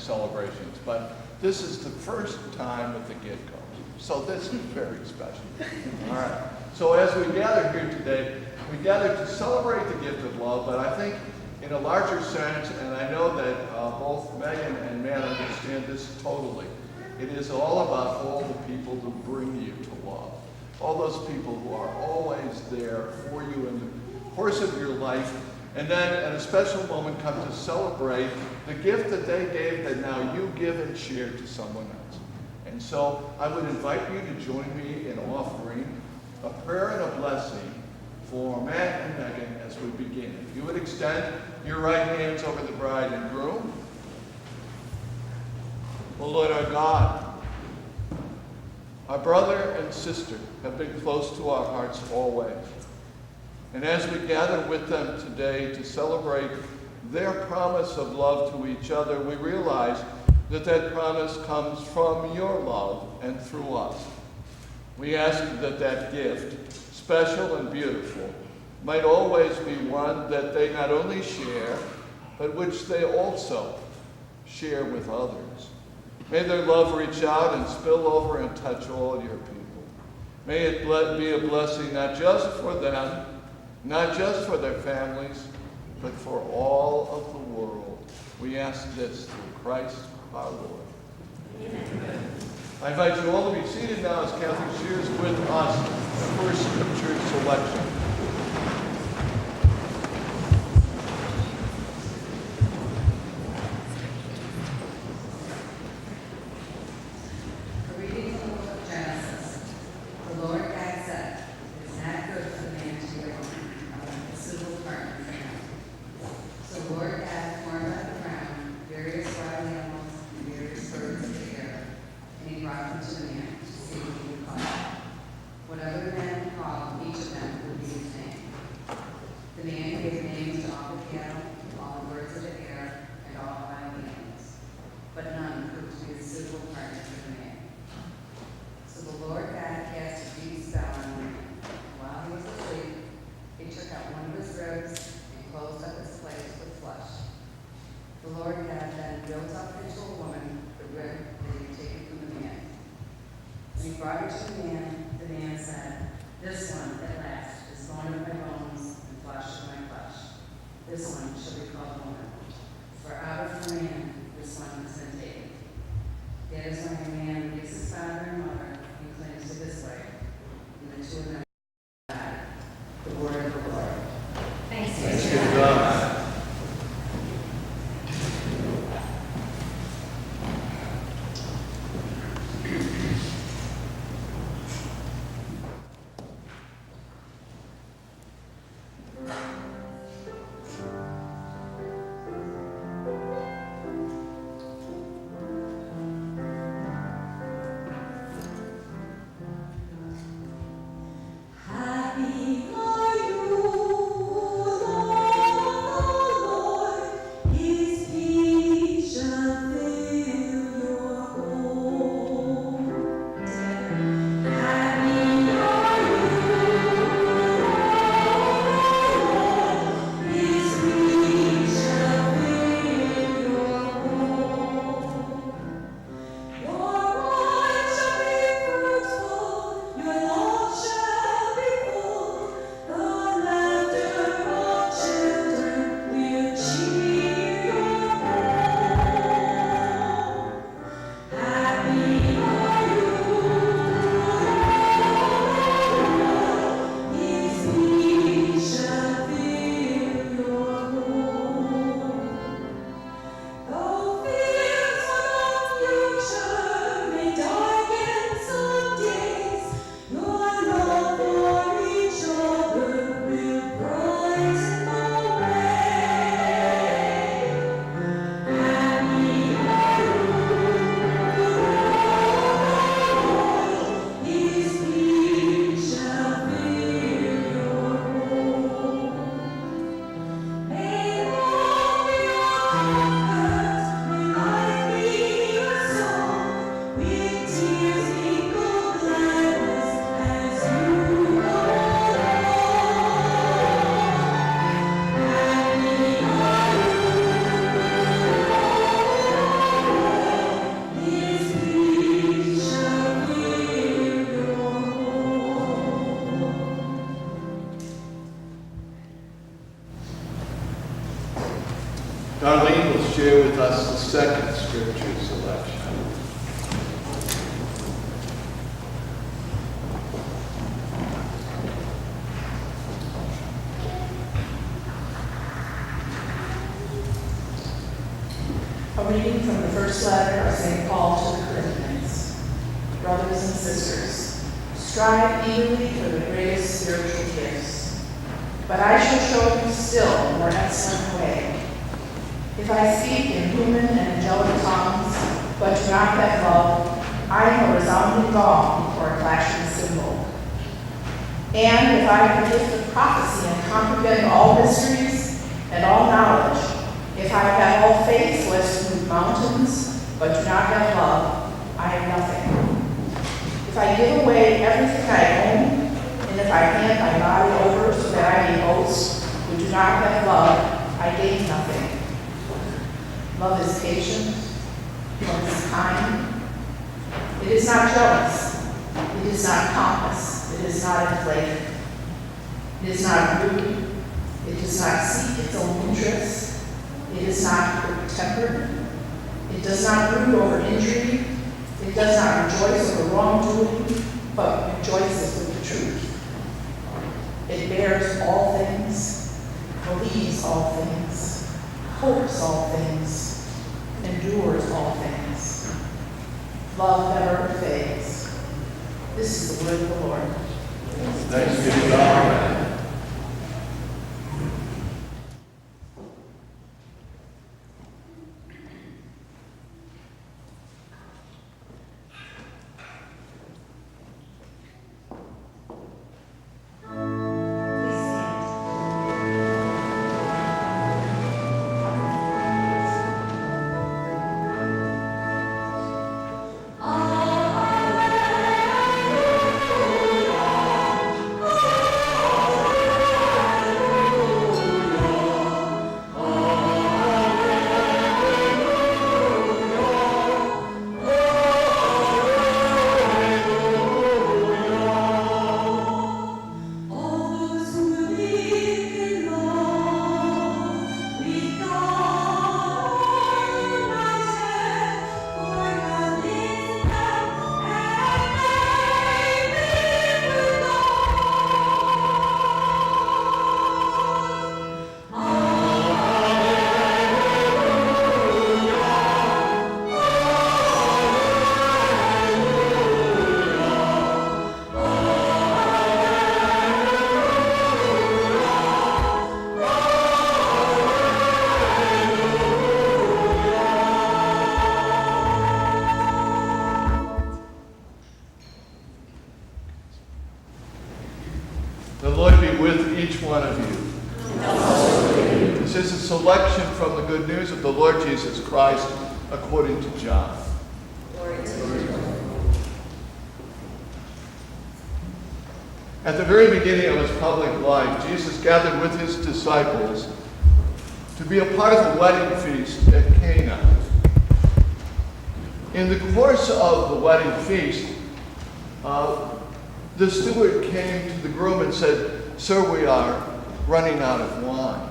celebrations, but this is the first time with the Gidcumb. So this is very special. All right. So as we gather here today, we gather to celebrate the gift of love, but I think in a larger sense, and I know that both Megan and Matt understand this totally, it is all about all the people who bring you to love. All those people who are always there for you in the course of your life, and then at a special moment come to celebrate the gift that they gave that now you give and share to someone else. And so I would invite you to join me in offering a prayer and a blessing for Matt and Megan as we begin. If you would extend your right hands over the bride and groom. O Lord our God, our brother and sister have been close to our hearts always. And as we gather with them today to celebrate their promise of love to each other, we realize that that promise comes from your love and through us. We ask that that gift, special and beautiful, might always be one that they not only share, but which they also share with others. May their love reach out and spill over and touch all your people. May it be a blessing not just for them, not just for their families, but for all of the world. We ask this through Christ our Lord. Amen. I invite you all to be seated now as Kathy shares with us the first scripture selection. reading from the first letter of St. Paul to the Corinthians. Brothers and sisters, strive eagerly for the greatest spiritual gifts. But I shall show you still a more excellent way. If I speak in human and angelic tongues, but do not have love, I am a resounding gong or a clashing cymbal. And if I have the gift of prophecy and comprehend all mysteries and all knowledge, if I have all faith so as to move mountains, but do not have love, I am nothing. If I give away everything I own, and if I hand my body over so that I may boast, but do not have love, I gain nothing. Love is patient. Love is kind. It is not jealous. It is not pompous. It is not inflated. It is not rude. It does not seek its own interests. It is not quick-tempered. It does not brood over injury. It does not rejoice over wrongdoing, but rejoices with the truth. It bears all things, believes all things, hopes all things, endures all things. Love never fades. This is the word of the Lord. Thanks be to God. The Lord be with each one of you. This is a selection from the good news of the Lord Jesus Christ according to John. At the very beginning of his public life, Jesus gathered with his disciples to be a part of the wedding feast at Cana. In the course of the wedding feast, the steward came to the groom and said, "Sir, we are running out of wine."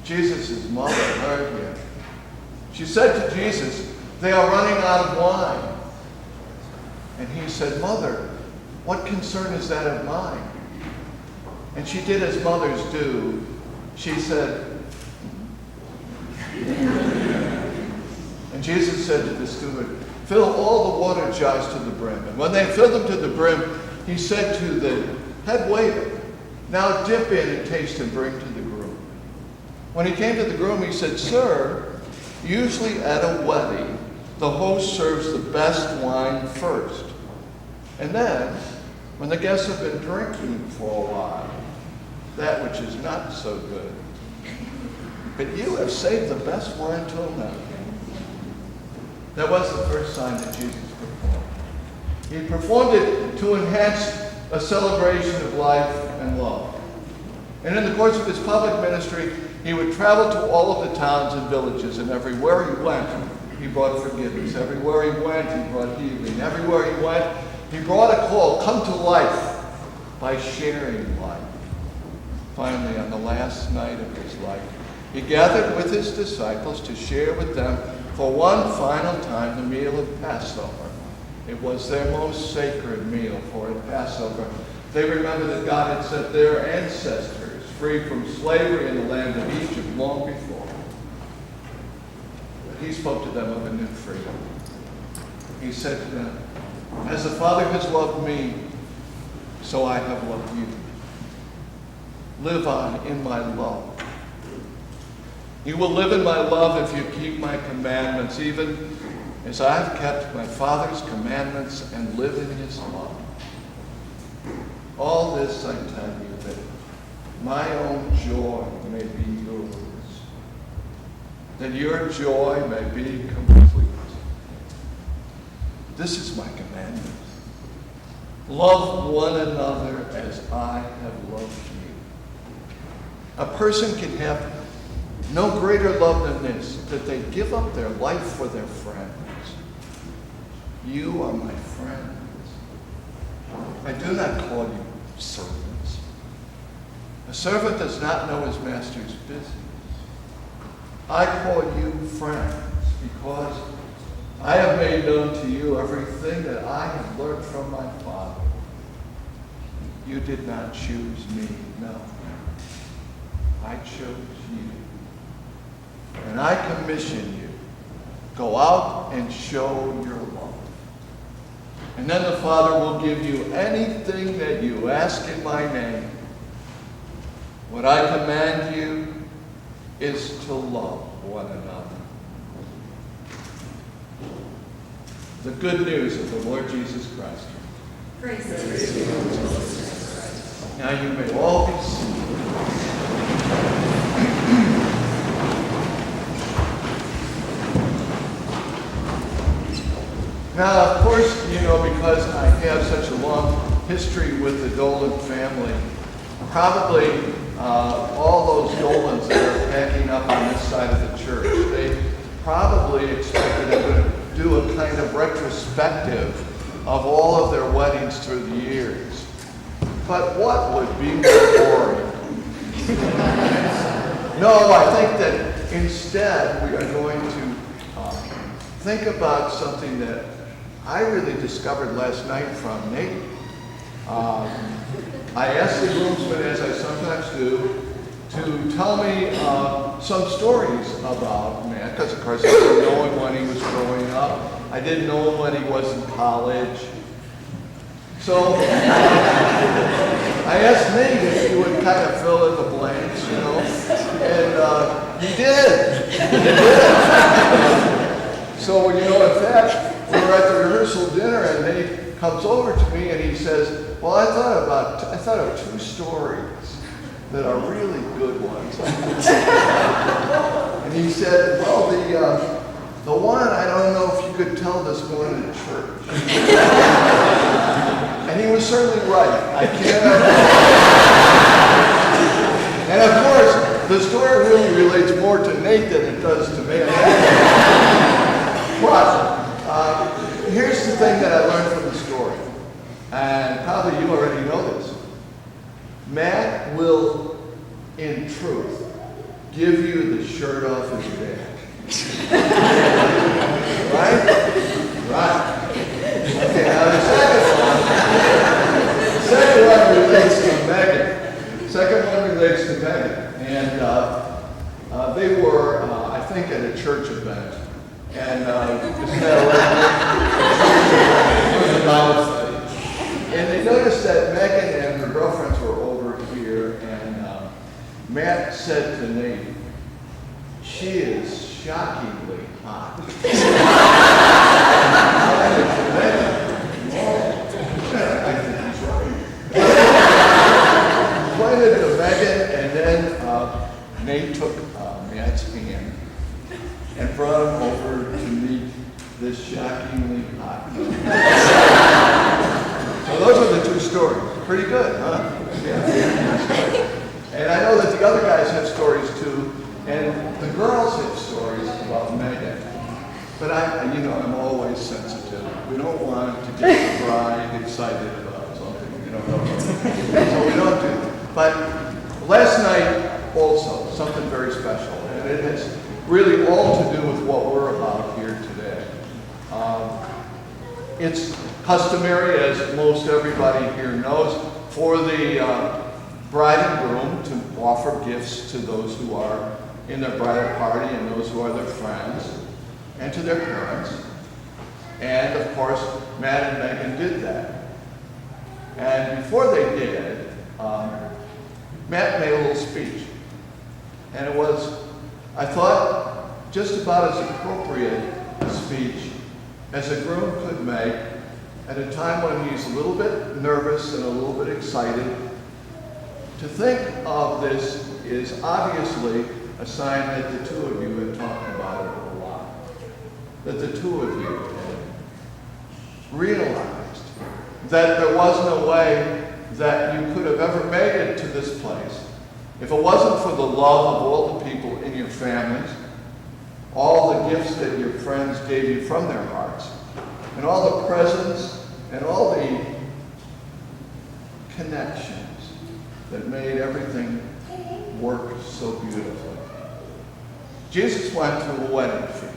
Jesus' mother heard him. She said to Jesus, "They are running out of wine." And he said, "Mother, what concern is that of mine?" And she did as mothers do. She said, and Jesus said to the steward, "Fill all the water jars to the brim." And when they filled them to the brim, he said to the head waiter, "Now dip in and taste and bring to the groom." When he came to the groom, he said, "Sir, usually at a wedding, the host serves the best wine first. And then, when the guests have been drinking for a while, that which is not so good. But you have saved the best wine till now." That was the first sign that Jesus performed. He performed it to enhance a celebration of life and love. And in the course of his public ministry, he would travel to all of the towns and villages, and everywhere he went, he brought forgiveness. Everywhere he went, he brought healing. Everywhere he went, he brought a call, come to life, by sharing life. Finally, on the last night of his life, he gathered with his disciples to share with them for one final time the meal of Passover. It was their most sacred meal, for at Passover, they remembered that God had set their ancestors free from slavery in the land of Egypt long before. But he spoke to them of a new freedom. He said to them, "As the Father has loved me, so I have loved you. Live on in my love. You will live in my love if you keep my commandments, even as I have kept my Father's commandments and live in his love. All this I tell you, that my own joy may be yours, that your joy may be complete. This is my commandment. Love one another as I have loved you." A person can have no greater love than this, that they give up their life for their friends. You are my friends. I do not call you servants. A servant does not know his master's business. I call you friends because I have made known to you everything that I have learned from my Father. You did not choose me, no. I chose you. And I commission you. Go out and show your love. And then the Father will give you anything that you ask in my name. What I command you is to love one another. The good news of the Lord Jesus Christ. Praise the Lord. Now you may all be seated. Now, of course, because I have such a long history with the Dolan family, probably all those Dolans that are packing up on this side of the church, they probably expected I'm going to do a kind of retrospective of all of their weddings through the years. But what would be more boring? No, I think that instead we are going to think about something that I really discovered last night from Nate. I asked the groomsmen, as I sometimes do, to tell me some stories about Matt, because of course I didn't know him when he was growing up. I didn't know him when he was in college. So I asked Nate if he would kind of fill in the blanks, and he did. He did. So, in fact, we were at the rehearsal dinner, and Nate comes over to me and he says, "Well, I thought of two stories that are really good ones." And he said, "Well, the one, I don't know if you could tell this one in church." And he was certainly right. I can't. And of course, the story really relates more to Nate than it does to me. But here's the thing that I learned from the story, and probably you already know this. Matt will, in truth, give you the shirt off his back. Right? Right. Okay, now the second one relates to Megan. Second one relates to Megan. And they were, I think, at a church event. And and they noticed that Megan and her girlfriends were over here, and Matt said to Nate, "She is shockingly hot." I think he's right. Pointed to Megan, and then Nate took Matt's hand and brought him over to meet this shockingly hot. So those are the two stories. Pretty good, huh? Yeah. And I know that the other guys have stories too, and the girls have stories about Megan. But I'm always sensitive. We don't want to get the bride excited about something, so we don't do that. But last night also, something very special, and it has really all to do with what we're about here today. It's customary, as most everybody here knows, for the bride and groom to offer gifts to those who are in their bridal party and those who are their friends, and to their parents. And of course, Matt and Megan did that. And before they did, Matt made a little speech. And it was, I thought, just about as appropriate a speech as a groom could make at a time when he's a little bit nervous and a little bit excited. To think of this is obviously a sign that the two of you had talked about it a lot. That the two of you had realized that there was no way that you could have ever made it to this place if it wasn't for the love of all the people in your families, all the gifts that your friends gave you from their hearts, and all the presents and all the connections that made everything work so beautifully. Jesus went to a wedding feast.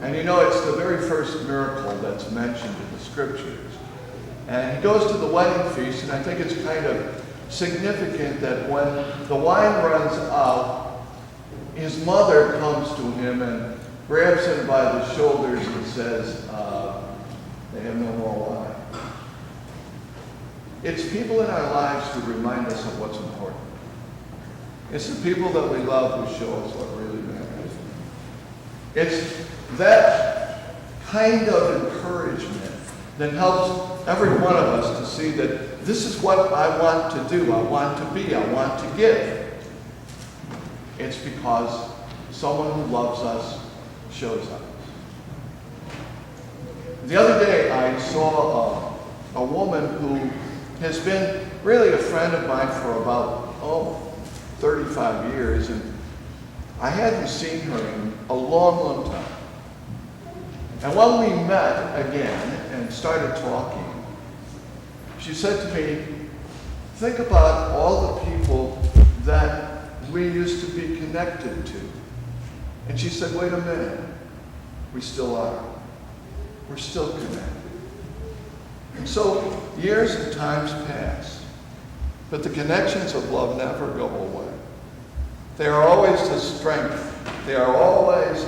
And you know, it's the very first miracle that's mentioned in the scriptures. And he goes to the wedding feast, and I think it's kind of significant that when the wine runs out, his mother comes to him and grabs him by the shoulders and says, they have no more wine. It's people in our lives who remind us of what's important. It's the people that we love who show us what really matters. It's that kind of encouragement that helps every one of us to see that this is what I want to do, I want to be, I want to give. It's because someone who loves us shows us. The other day I saw a woman who has been really a friend of mine for about, 35 years, and I hadn't seen her in a long, long time. And when we met again and started talking, she said to me, think about all the people that we used to be connected to. And she said, wait a minute, we still are. We're still connected. And so years and times pass, but the connections of love never go away. They are always the strength. They are always